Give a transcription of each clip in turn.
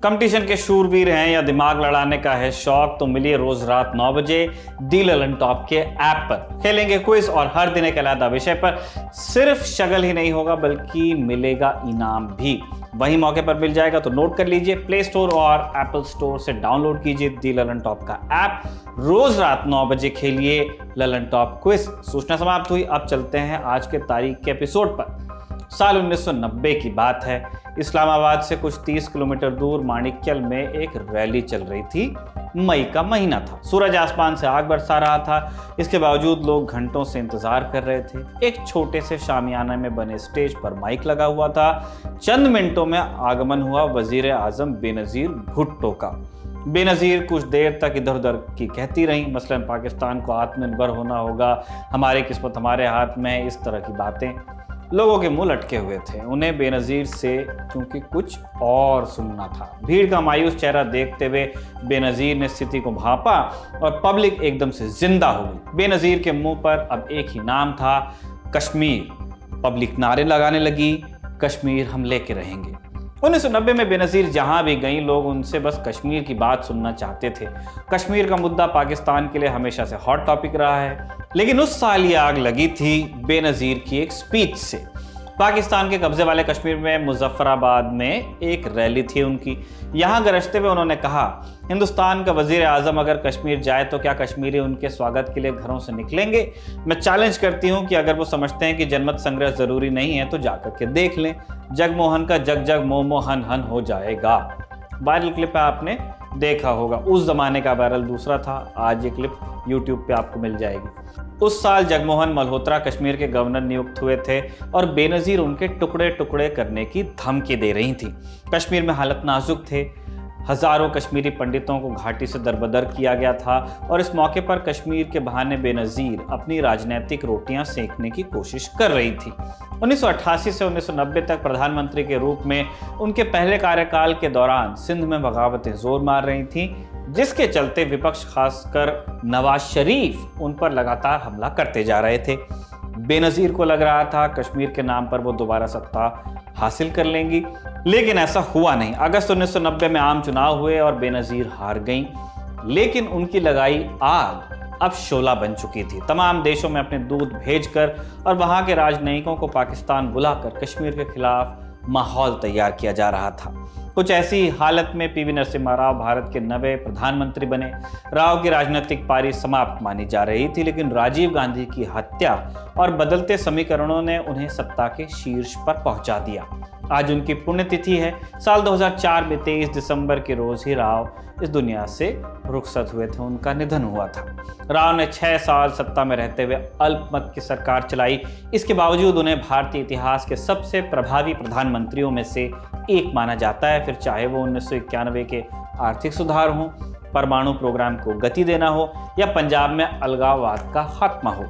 Competition के शूरवीर हैं या दिमाग लड़ाने का है शौक, तो मिलिए रोज रात 9 बजे दी ललन टॉप के ऐप पर। खेलेंगे क्विज और हर दिन एक अलग विषय पर। सिर्फ शगल ही नहीं होगा बल्कि मिलेगा इनाम भी। वही मौके पर मिल जाएगा तो नोट कर लीजिए। प्ले स्टोर और एप्पल स्टोर से डाउनलोड कीजिए दी ललन टॉप का ऐप। रोज रात 9 बजे खेलिए ललन टॉप क्विज। सूचना समाप्त हुई। अब चलते हैं आज के तारीख के एपिसोड पर। साल 1990 की बात है। इस्लामाबाद से कुछ 30 किलोमीटर दूर माणिक्यल में एक रैली चल रही थी। मई का महीना था। सूरज आसमान से आग बरसा रहा था। इसके बावजूद लोग घंटों से इंतजार कर रहे थे। एक छोटे से शामियाना में बने स्टेज पर माइक लगा हुआ था। चंद मिनटों में आगमन हुआ वजीर आजम बेनजीर भुट्टो का। बेनजीर कुछ देर तक इधर उधर की कहती रही, मसलन पाकिस्तान को आत्मनिर्भर होना होगा, हमारी किस्मत हमारे हाथ में है, इस तरह की बातें। लोगों के मुंह लटके हुए थे। उन्हें बेनजीर से क्योंकि कुछ और सुनना था। भीड़ का मायूस चेहरा देखते हुए बेनजीर ने स्थिति को भांपा और पब्लिक एकदम से जिंदा हो गई। बेनजीर के मुंह पर अब एक ही नाम था, कश्मीर। पब्लिक नारे लगाने लगी, कश्मीर हम लेके रहेंगे। 1990 में बेनजीर जहां भी गई लोग उनसे बस कश्मीर की बात सुनना चाहते थे। कश्मीर का मुद्दा पाकिस्तान के लिए हमेशा से हॉट टॉपिक रहा है। लेकिन उस साल ये आग लगी थी बेनजीर की एक स्पीच से। पाकिस्तान के कब्जे वाले कश्मीर में मुजफ्फराबाद में एक रैली थी उनकी। यहाँ गरजते हुए उन्होंने कहा, हिंदुस्तान का वजीर आजम अगर कश्मीर जाए तो क्या कश्मीरी उनके स्वागत के लिए घरों से निकलेंगे? मैं चैलेंज करती हूँ कि अगर वो समझते हैं कि जनमत संग्रह जरूरी नहीं है तो जाकर के देख लें। जगमोहन का जग जग मोमो हन हन हो जाएगा। वायरल क्लिप आपने देखा होगा। उस जमाने का वायरल दूसरा था, आज ये क्लिप यूट्यूब पे आपको मिल जाएगी। उस साल जगमोहन मल्होत्रा कश्मीर के गवर्नर नियुक्त हुए थे और बेनजीर उनके टुकड़े टुकड़े करने की धमकी दे रही थी। कश्मीर में हालत नाजुक थे। हजारों कश्मीरी पंडितों को घाटी से दरबदर किया गया था और इस मौके पर कश्मीर के बहाने बेनजीर अपनी राजनीतिक रोटियां सेकने की कोशिश कर रही थी। 1988 से 1990 तक प्रधानमंत्री के रूप में उनके पहले कार्यकाल के दौरान सिंध में बगावतें जोर मार रही थीं, जिसके चलते विपक्ष खासकर नवाज शरीफ उन पर लगातार हमला करते जा रहे थे। बेनजीर को लग रहा था कश्मीर के नाम पर वो दोबारा सत्ता हासिल कर लेंगी, लेकिन ऐसा हुआ नहीं। अगस्त 1990 में आम चुनाव हुए और बेनजीर हार गईं, लेकिन उनकी लगाई आग अब शोला बन चुकी थी। तमाम देशों में अपने दूत भेजकर और वहां के राजनयिकों को पाकिस्तान बुलाकर कश्मीर के खिलाफ माहौल तैयार किया जा रहा था। कुछ ऐसी हालत में पीवी नरसिम्हा राव भारत के नवे प्रधानमंत्री बने। राव की राजनीतिक पारी समाप्त मानी जा रही थी, लेकिन राजीव गांधी की हत्या और बदलते समीकरणों ने उन्हें सत्ता के शीर्ष पर पहुंचा दिया। आज उनकी पुण्यतिथि है। साल 2004 में 23 दिसंबर के रोज ही राव इस दुनिया से रुखसत हुए थे। उनका निधन हुआ था। राव ने 6 साल सत्ता में रहते हुए अल्पमत की सरकार चलाई। इसके बावजूद उन्हें भारतीय इतिहास के सबसे प्रभावी प्रधानमंत्रियों में से एक माना जाता है। फिर चाहे वो 1991 के आर्थिक सुधार हो, परमाणु प्रोग्राम को गति देना हो या पंजाब में अलगाववाद का खात्मा हो।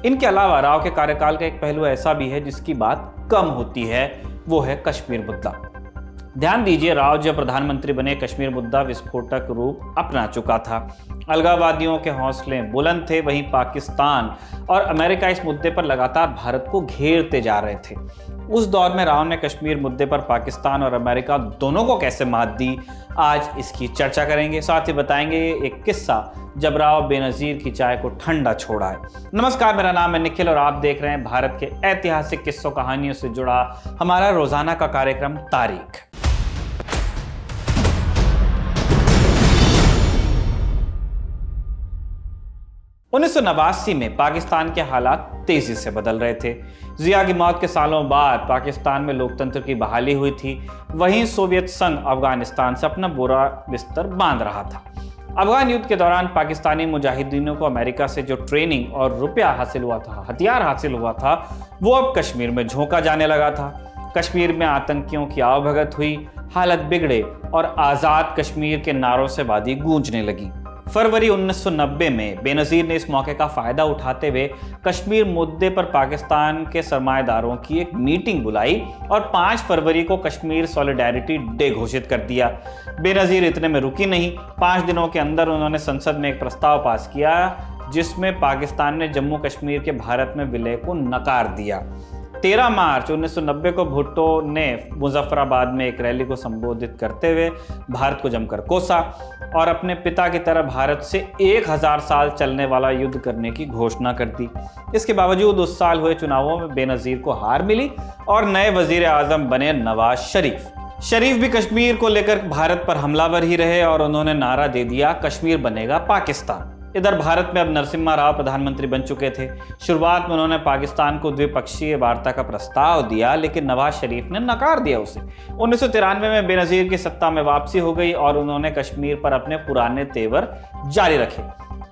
इनके अलावा राव के कार्यकाल का एक पहलू ऐसा भी है जिसकी बात कम होती है, वो है कश्मीर मुद्दा। ध्यान दीजिए, राव जब प्रधानमंत्री बने कश्मीर मुद्दा विस्फोटक रूप अपना चुका था। अलगाववादियों के हौसले बुलंद थे। वहीं पाकिस्तान और अमेरिका इस मुद्दे पर लगातार भारत को घेरते जा रहे थे। उस दौर में राव ने कश्मीर मुद्दे पर पाकिस्तान और अमेरिका दोनों को कैसे मात दी, आज इसकी चर्चा करेंगे। साथ ही बताएंगे एक किस्सा जब राव बेनजीर की चाय को ठंडा छोड़ा है। नमस्कार, मेरा नाम है निखिल और आप देख रहे हैं भारत के ऐतिहासिक किस्सों कहानियों से जुड़ा हमारा रोजाना का कार्यक्रम तारीख। उन्नीस सौ 89 में पाकिस्तान के हालात तेजी से बदल रहे थे। जिया की मौत के सालों बाद पाकिस्तान में लोकतंत्र की बहाली हुई थी। वहीं सोवियत संघ अफगानिस्तान से अपना बुरा बिस्तर बांध रहा था। अफगान युद्ध के दौरान पाकिस्तानी मुजाहिदीनों को अमेरिका से जो ट्रेनिंग और रुपया हासिल हुआ था, हथियार हासिल हुआ था, वो अब कश्मीर में झोंका जाने लगा था। कश्मीर में आतंकियों की आवभगत हुई, हालत बिगड़े और आज़ाद कश्मीर के नारों से वादी गूंजने लगी। फरवरी 1990 में बेनजीर ने इस मौके का फायदा उठाते हुए कश्मीर मुद्दे पर पाकिस्तान के सरमाएदारों की एक मीटिंग बुलाई और 5 फरवरी को कश्मीर सॉलिडेरिटी डे घोषित कर दिया। बेनजीर इतने में रुकी नहीं। 5 दिनों के अंदर उन्होंने संसद में एक प्रस्ताव पास किया जिसमें पाकिस्तान ने जम्मू कश्मीर के भारत में विलय को नकार दिया। 13 मार्च 1990 को भुट्टो ने मुजफ्फराबाद में एक रैली को संबोधित करते हुए भारत को जमकर कोसा और अपने पिता की तरह भारत से 1000 साल चलने वाला युद्ध करने की घोषणा कर दी। इसके बावजूद उस साल हुए चुनावों में बेनजीर को हार मिली और नए वजीर आजम बने नवाज शरीफ। शरीफ भी कश्मीर को लेकर भारत पर हमलावर ही रहे और उन्होंने नारा दे दिया, कश्मीर बनेगा पाकिस्तान। इधर भारत में अब नरसिम्हा राव प्रधानमंत्री बन चुके थे। शुरुआत में उन्होंने पाकिस्तान को द्विपक्षीय वार्ता का प्रस्ताव दिया, लेकिन नवाज शरीफ ने नकार दिया उसे। 1993 में बेनजीर की सत्ता में वापसी हो गई और उन्होंने कश्मीर पर अपने पुराने तेवर जारी रखे।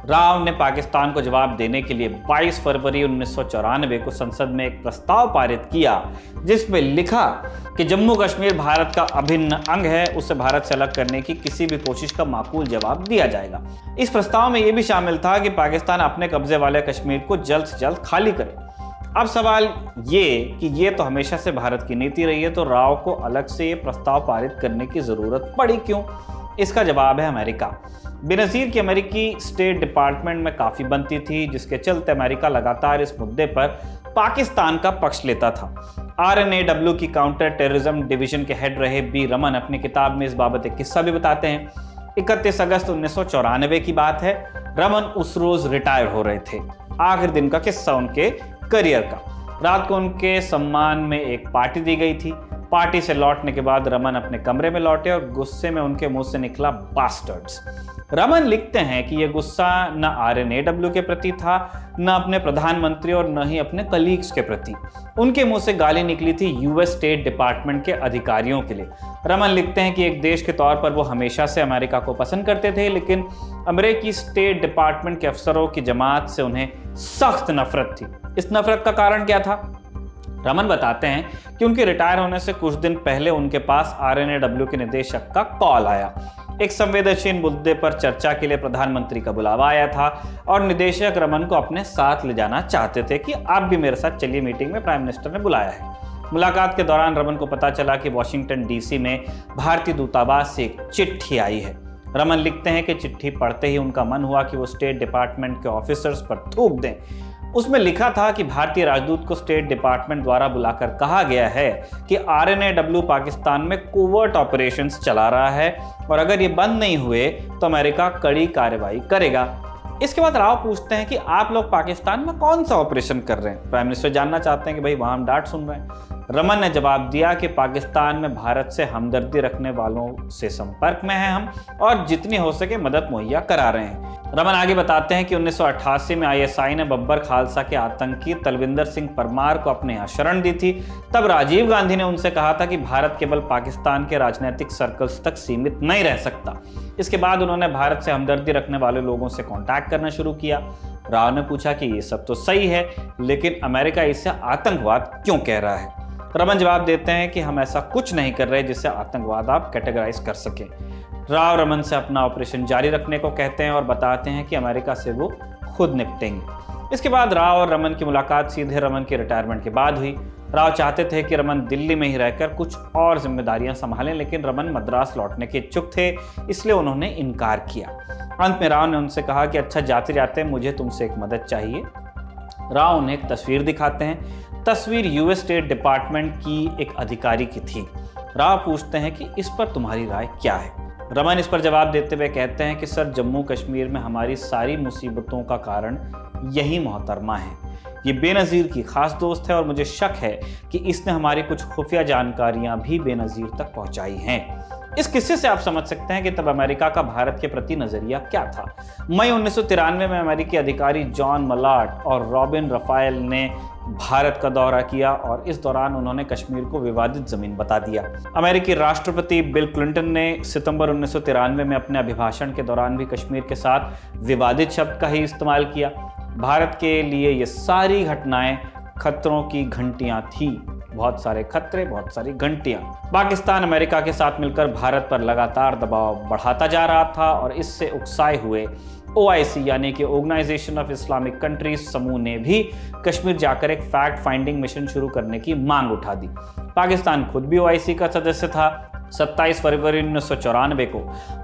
राव ने पाकिस्तान को जवाब देने के लिए 22 फरवरी 1994 को संसद में एक प्रस्ताव पारित किया, जिसमें लिखा कि जम्मू कश्मीर भारत का अभिन्न अंग है, उसे भारत से अलग करने की किसी भी कोशिश का माकूल जवाब दिया जाएगा। इस प्रस्ताव में यह भी शामिल था कि पाकिस्तान अपने कब्जे वाले कश्मीर को जल्द से जल्द खाली करे। अब सवाल ये कि ये तो हमेशा से भारत की नीति रही है, तो राव को अलग से ये प्रस्ताव पारित करने की जरूरत पड़ी क्यों? इसका जवाब है अमेरिका। बेनजीर की अमेरिकी स्टेट डिपार्टमेंट में काफ़ी बनती थी, जिसके चलते अमेरिका लगातार इस मुद्दे पर पाकिस्तान का पक्ष लेता था। RNAW की काउंटर टेररिज्म डिवीजन के हेड रहे बी रमन अपनी किताब में इस बाबत एक किस्सा भी बताते हैं। 31 अगस्त 1994 की बात है। रमन उस रोज रिटायर हो रहे थे। आखिरी दिन का किस्सा उनके करियर का। रात को उनके सम्मान में एक पार्टी दी गई थी। पार्टी से लौटने के बाद रमन अपने कमरे में लौटे और गुस्से में उनके मुंह से निकला बास्टर्ड्स। रमन लिखते हैं कि यह गुस्सा न RNAW के प्रति था, न अपने प्रधानमंत्री और न ही अपने कलीग्स के प्रति। उनके मुंह से गाली निकली थी US स्टेट डिपार्टमेंट के अधिकारियों के लिए। रमन लिखते हैं कि एक देश के तौर पर वो हमेशा से अमेरिका को पसंद करते थे, लेकिन अमेरिकी स्टेट डिपार्टमेंट के अफसरों की जमात से उन्हें सख्त नफरत थी। इस नफरत का कारण क्या था? रमन बताते हैं कि उनके रिटायर होने से कुछ दिन पहले उनके पास RNAW के निदेशक का कॉल आया। एक संवेदनशील मुद्दे पर चर्चा के लिए प्रधानमंत्री का बुलावा आया था और निदेशक रमन को अपने साथ ले जाना चाहते थे कि आप भी मेरे साथ चलिए, मीटिंग में प्राइम मिनिस्टर ने बुलाया है। मुलाकात के दौरान रमन को पता चला कि वॉशिंगटन DC में भारतीय दूतावास से एक चिट्ठी आई है। रमन लिखते हैं कि चिट्ठी पढ़ते ही उनका मन हुआ कि वो स्टेट डिपार्टमेंट के ऑफिसर्स पर थूक दें। उसमें लिखा था कि भारतीय राजदूत को स्टेट डिपार्टमेंट द्वारा बुलाकर कहा गया है कि RNAW पाकिस्तान में कोवर्ट ऑपरेशंस चला रहा है और अगर ये बंद नहीं हुए तो अमेरिका कड़ी कार्रवाई करेगा। इसके बाद राव पूछते हैं कि आप लोग पाकिस्तान में कौन सा ऑपरेशन कर रहे हैं? प्राइम मिनिस्टर जानना चाहते हैं कि भाई वहां हम डांट सुन रहे हैं। रमन ने जवाब दिया कि पाकिस्तान में भारत से हमदर्दी रखने वालों से संपर्क में हैं हम और जितनी हो सके मदद मुहैया करा रहे हैं। रमन आगे बताते हैं कि 1988 में ISI ने बब्बर खालसा के आतंकी तलविंदर सिंह परमार को अपने यहाँ शरण दी थी। तब राजीव गांधी ने उनसे कहा था कि भारत केवल पाकिस्तान के राजनीतिक सर्कल्स तक सीमित नहीं रह सकता। इसके बाद उन्होंने भारत से हमदर्दी रखने वाले लोगों से कॉन्टैक्ट करना शुरू किया। राव ने पूछा कि ये सब तो सही है, लेकिन अमेरिका इसे आतंकवाद क्यों कह रहा है? रमन जवाब देते हैं कि हम ऐसा कुछ नहीं कर रहे जिससे आतंकवाद आप कैटेगराइज कर सकें। राव रमन से अपना ऑपरेशन जारी रखने को कहते हैं और बताते हैं कि अमेरिका से वो खुद निपटेंगे। इसके बाद राव और रमन की मुलाकात सीधे रमन के रिटायरमेंट के बाद हुई। राव चाहते थे कि रमन दिल्ली में ही रहकर कुछ और जिम्मेदारियां संभालें, लेकिन रमन मद्रास लौटने के इच्छुक थे, इसलिए उन्होंने इनकार किया। अंत में राव ने उनसे कहा कि अच्छा, जाते जाते मुझे तुमसे एक मदद चाहिए। राव उन्हें एक तस्वीर दिखाते हैं। तस्वीर US स्टेट डिपार्टमेंट की एक अधिकारी की थी। राव पूछते हैं कि इस पर तुम्हारी राय क्या है? रमन इस पर जवाब देते हुए कहते हैं कि सर, जम्मू कश्मीर में हमारी सारी मुसीबतों का कारण यही मोहतरमा है। ये बेनज़ीर की खास दोस्त है और मुझे शक है कि इसने हमारी कुछ खुफिया जानकारियां भी बेनज़ीर तक पहुंचाई हैं। इस किस्से से आप समझ सकते हैं कि तब अमेरिका का भारत के प्रति नजरिया क्या था। मई 1993 में अमेरिकी अधिकारी जॉन मलाट और रॉबिन रफाएल ने भारत का दौरा किया और इस दौरान उन्होंने कश्मीर को विवादित जमीन बता दिया। अमेरिकी राष्ट्रपति बिल क्लिंटन ने सितंबर 1993 में अपने अभिभाषण के दौरान भी कश्मीर के साथ विवादित शब्द का ही इस्तेमाल किया। भारत के लिए ये सारी घटनाएं खतरों की घंटियां थी। बहुत सारे खतरे, बहुत सारी घंटियां। पाकिस्तान अमेरिका के साथ मिलकर भारत पर लगातार दबाव बढ़ाता जा रहा था और इससे उकसाए हुए OIC यानी कि ऑर्गेनाइजेशन ऑफ इस्लामिक कंट्रीज समूह ने भी कश्मीर जाकर एक फैक्ट फाइंडिंग मिशन शुरू करने की मांग उठा दी। पाकिस्तान खुद भी OIC का सदस्य था। 27 फरवरी 1994 को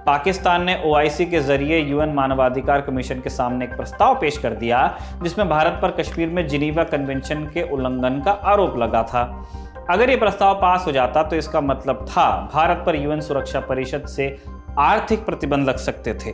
पाकिस्तान ने ओआईसी के जरिए यूएन मानवाधिकार कमीशन के सामने एक प्रस्ताव पेश कर दिया जिसमें भारत पर कश्मीर में जिनीवा कन्वेंशन के उल्लंघन का आरोप लगा था। अगर ये प्रस्ताव पास हो जाता तो इसका मतलब था भारत पर यूएन सुरक्षा परिषद से आर्थिक प्रतिबंध लग सकते थे।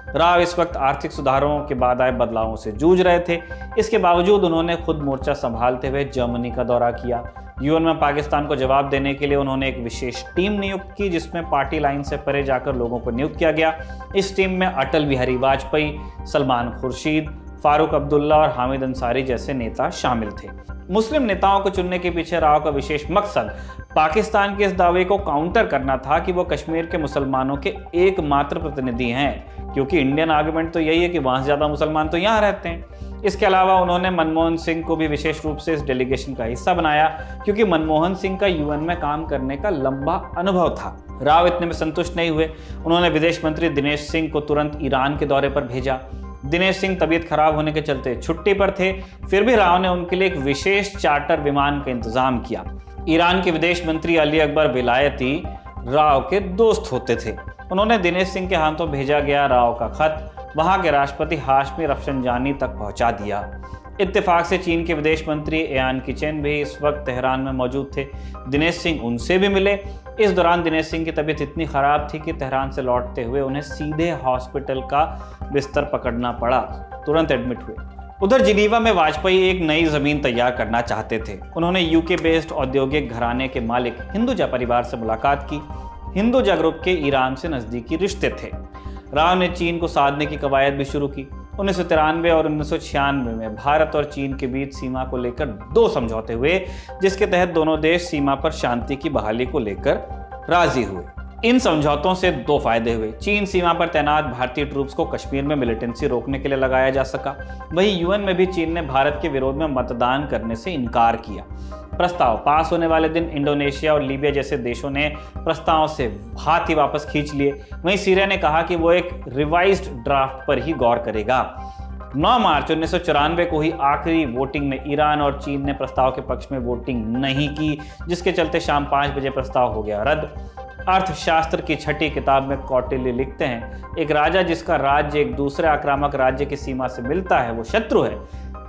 राव इस वक्त आर्थिक सुधारों के बाद आए बदलावों से जूझ रहे थे। इसके बावजूद उन्होंने खुद मोर्चा संभालते हुए जर्मनी का दौरा किया। यूएन में पाकिस्तान को जवाब देने के लिए उन्होंने एक विशेष टीम नियुक्त की जिसमें पार्टी लाइन से परे जाकर लोगों को नियुक्त किया गया। इस टीम में अटल बिहारी वाजपेयी, सलमान खुर्शीद, फारूक अब्दुल्ला और हामिद अंसारी जैसे नेता शामिल थे। मुस्लिम नेताओं को चुनने के पीछे राव का विशेष मकसद पाकिस्तान के इस दावे को काउंटर करना था कि वो कश्मीर के मुसलमानों के एकमात्र प्रतिनिधि हैं, क्योंकि इंडियन आर्गुमेंट तो यही है कि वहां से ज्यादा मुसलमान तो यहाँ रहते हैं। इसके अलावा उन्होंने मनमोहन सिंह को भी विशेष रूप से इस डेलीगेशन का हिस्सा बनाया, क्योंकि मनमोहन सिंह का यूएन में काम करने का लंबा अनुभव था। राव इतने में संतुष्ट नहीं हुए। उन्होंने विदेश मंत्री दिनेश सिंह को तुरंत ईरान के दौरे पर भेजा। दिनेश सिंह तबीयत खराब होने के चलते छुट्टी पर थे, फिर भी राव ने उनके लिए एक विशेष चार्टर विमान का इंतजाम किया। ईरान के विदेश मंत्री अली अकबर विलायती राव के दोस्त होते थे। उन्होंने दिनेश सिंह के हाथों भेजा गया राव का खत वहां के राष्ट्रपति हाशमी रफसंजानी तक पहुंचा दिया। इत्तेफाक से चीन के विदेश मंत्री एयान किचेन भी इस वक्त तेहरान में मौजूद थे। दिनेश सिंह उनसे भी मिले। इस दौरान दिनेश सिंह की तबीयत इतनी खराब थी कि तेहरान से लौटते हुए उन्हें सीधे हॉस्पिटल का बिस्तर पकड़ना पड़ा, तुरंत एडमिट हुए। उधर जिनीवा में वाजपेयी एक नई जमीन तैयार करना चाहते थे। उन्होंने यूके बेस्ड औद्योगिक घराने के मालिक हिंदुजा परिवार से मुलाकात की। हिंदुजा ग्रुप के ईरान से नजदीकी रिश्ते थे। राव ने चीन को साधने की कवायद भी शुरू की। 1993 और 1996 में भारत और चीन के बीच सीमा को लेकर 2 समझौते हुए, जिसके तहत दोनों देश सीमा पर शांति की बहाली को लेकर राजी हुए। इन समझौतों से 2 फायदे हुए। चीन सीमा पर तैनात भारतीय ट्रूप्स को कश्मीर में मिलिटेंसी रोकने के लिए लगाया जा सका। वहीं यूएन में भी चीन ने भारत के विरोध में मतदान करने से इनकार किया। प्रस्ताव पास होने वाले दिन इंडोनेशिया और लीबिया जैसे देशों ने प्रस्ताव से हाथ ही वापस खींच लिए। वहीं सीरिया ने कहा कि वो एक रिवाइज्ड ड्राफ्ट पर ही गौर करेगा। 9 मार्च 1994 को ही आखिरी वोटिंग में ईरान और चीन ने प्रस्ताव के पक्ष में वोटिंग नहीं की, जिसके चलते शाम 5 बजे प्रस्ताव हो गया रद्द। अर्थशास्त्र की 6ठी किताब में कौटिल्य लिखते हैं, एक राजा जिसका राज्य एक दूसरे आक्रामक राज्य की सीमा से मिलता है वो शत्रु है,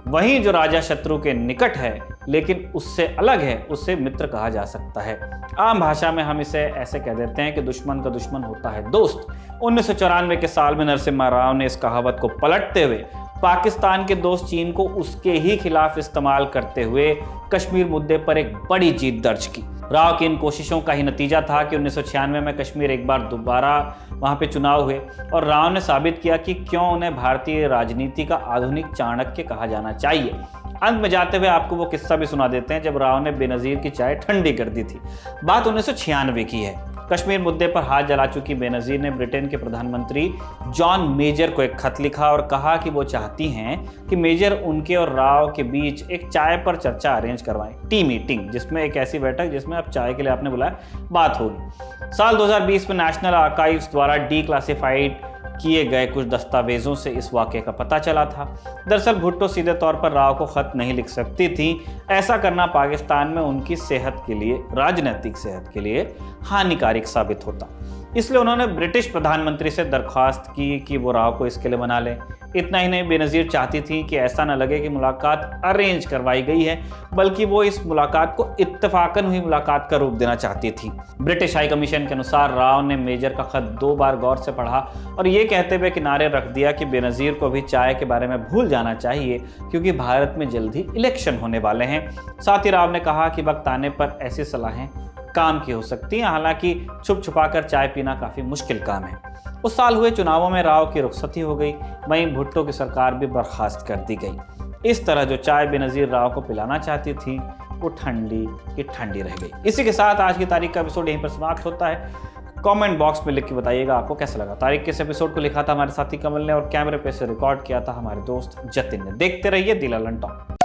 वहीं जो राजा शत्रु के निकट है लेकिन उससे अलग है उसे मित्र कहा जा सकता है। आम भाषा में हम इसे ऐसे कह देते हैं कि दुश्मन का दुश्मन होता है दोस्त। 1994 के साल में नरसिम्हा राव ने इस कहावत को पलटते हुए पाकिस्तान के दोस्त चीन को उसके ही खिलाफ इस्तेमाल करते हुए कश्मीर मुद्दे पर एक बड़ी जीत दर्ज की। राव की इन कोशिशों का ही नतीजा था कि 1996 में कश्मीर एक बार दोबारा वहां पे चुनाव हुए और राव ने साबित किया कि क्यों उन्हें भारतीय राजनीति का आधुनिक चाणक्य कहा जाना चाहिए। अंत में जाते हुए आपको वो किस्सा भी सुना देते हैं जब राव ने बेनजीर की चाय ठंडी कर दी थी। बात 1996 की है। कश्मीर मुद्दे पर हाथ जला चुकी बेनजीर ने ब्रिटेन के प्रधानमंत्री जॉन मेजर को एक खत लिखा और कहा कि वो चाहती हैं कि मेजर उनके और राव के बीच एक चाय पर चर्चा अरेंज करवाएं, टी मीटिंग, जिसमें एक ऐसी बैठक जिसमें अब चाय के लिए आपने बुलाया बात होगी। साल 2020 में नेशनल आर्काइव्स द्वारा डीक्लासिफाइड किए गए कुछ दस्तावेजों से इस वाक़े का पता चला था। दरअसल भुट्टो सीधे तौर पर राव को खत नहीं लिख सकती थी। ऐसा करना पाकिस्तान में उनकी सेहत के लिए, राजनीतिक सेहत के लिए हानिकारक साबित होता। इसलिए उन्होंने ब्रिटिश प्रधानमंत्री से दरख्वास्त की कि वो राव को इसके लिए मना लें। इतना ही नहीं, बेनजीर चाहती थी कि ऐसा न लगे कि मुलाकात अरेंज करवाई गई है, बल्कि वो इस मुलाकात को इत्तेफाकन हुई मुलाकात का रूप देना चाहती थी। ब्रिटिश हाई कमीशन के अनुसार राव ने मेजर का खत 2 बार गौर से पढ़ा और ये कहते हुए किनारे रख दिया कि बेनजीर को भी चाय के बारे में भूल जाना चाहिए, क्योंकि भारत में जल्द ही इलेक्शन होने वाले हैं। साथ ही राव ने कहा कि वक्त आने पर ऐसी सलाहें काम की हो सकती हैं, हालांकि छुप छुपाकर चाय पीना काफी मुश्किल काम है। उस साल हुए चुनावों में राव की रुखसती हो गई, वहीं भुट्टो की सरकार भी बर्खास्त कर दी गई। इस तरह जो चाय बेनजीर राव को पिलाना चाहती थी वो ठंडी की ठंडी रह गई। इसी के साथ आज की तारीख का एपिसोड यहीं पर समाप्त होता है। कमेंट बॉक्स में लिख के बताइएगा आपको कैसा लगा। तारीख के इस एपिसोड को लिखा था हमारे साथी कमल ने और कैमरे पे से रिकॉर्ड किया था हमारे दोस्त जतिन ने। देखते रहिए दी ललन टॉक।